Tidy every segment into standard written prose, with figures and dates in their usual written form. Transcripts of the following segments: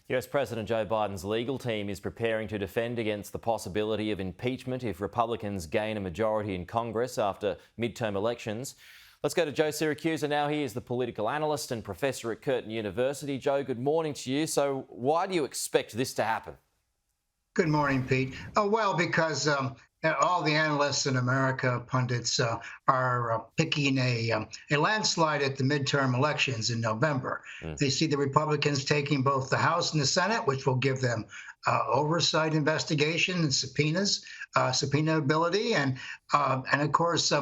US President Joe Biden's legal team is preparing to defend against the possibility of impeachment if Republicans gain a majority in Congress after midterm elections. Let's go to Joe Siracusa now. He is the political analyst and professor at Curtin University. Joe, good morning to you. So why do you expect this to happen? Good morning, Pete. Well, because all the analysts in America, pundits, are picking a landslide at the midterm elections in November. They see the Republicans taking both the House and the Senate, which will give them oversight investigation and subpoena ability. And of course,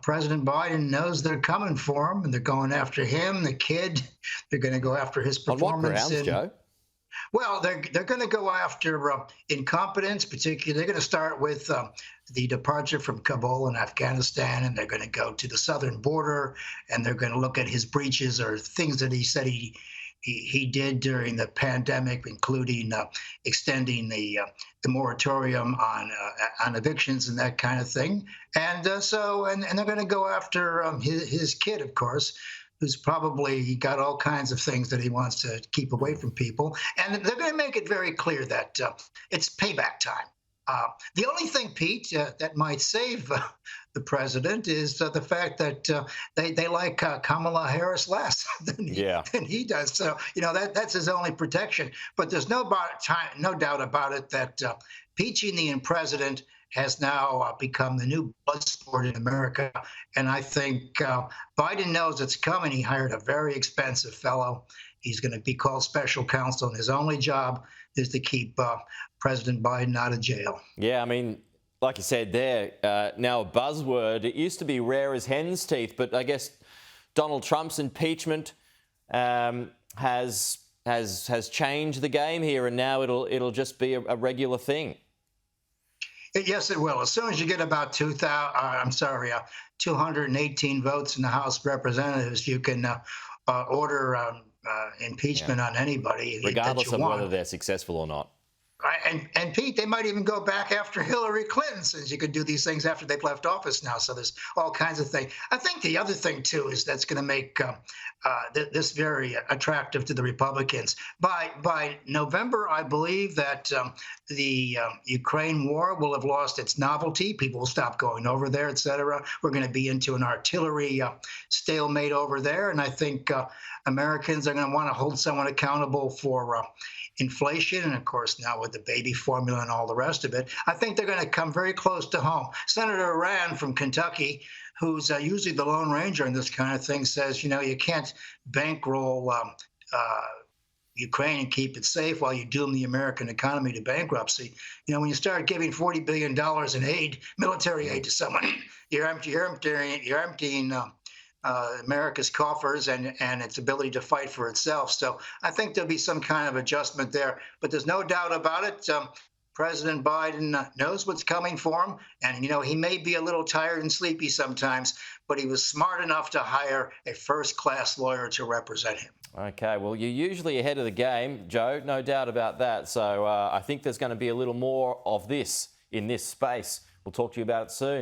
President Biden knows they're coming for him, and they're going after him, the kid. They're going to go after his performance. On what grounds, Joe? Well, they're going to go after incompetence, particularly. They're going to start with the departure from Kabul in Afghanistan, and they're going to go to the southern border, and they're going to look at his breaches or things that he said he did during the pandemic, including extending the moratorium on evictions and that kind of thing. And they're going to go after his kid, of course, who's probably got all kinds of things that he wants to keep away from people. And they're going to make it very clear that it's payback time. The only thing, Pete, that might save the president is the fact that they like Kamala Harris less than he does. So, that's his only protection. But there's no doubt about it that impeaching the president has now become the new blood sport in America. And I think Biden knows it's coming. He hired a very expensive fellow. He's going to be called special counsel, and his only job is to keep President Biden out of jail. Yeah, I mean, like you said there, now a buzzword. It used to be rare as hen's teeth, but I guess Donald Trump's impeachment has changed the game here, and now it'll just be a regular thing. Yes, it will. As soon as you get about 218 votes in the House of Representatives, you can order impeachment on anybody, regardless of whether they're successful or not. And Pete, they might even go back after Hillary Clinton, since you can do these things after they've left office now. So there's all kinds of things. I think the other thing, too, is that's going to make this very attractive to the Republicans. By November, I believe that the Ukraine war will have lost its novelty. People will stop going over there, et cetera. We're going to be into an artillery stalemate over there. And I think Americans are going to want to hold someone accountable for inflation, and of course now with the baby formula and all the rest of it. I think they're going to come very close to home. Senator Rand from Kentucky, who's usually the Lone Ranger in this kind of thing, says, you can't bankroll Ukraine and keep it safe while you doom the American economy to bankruptcy. When you start giving $40 billion in aid, military aid to someone, you're emptying America's coffers and its ability to fight for itself. So I think there'll be some kind of adjustment there. But there's no doubt about it. President Biden knows what's coming for him. And, he may be a little tired and sleepy sometimes, but he was smart enough to hire a first-class lawyer to represent him. Okay, well, you're usually ahead of the game, Joe, no doubt about that. So I think there's going to be a little more of this in this space. We'll talk to you about it soon.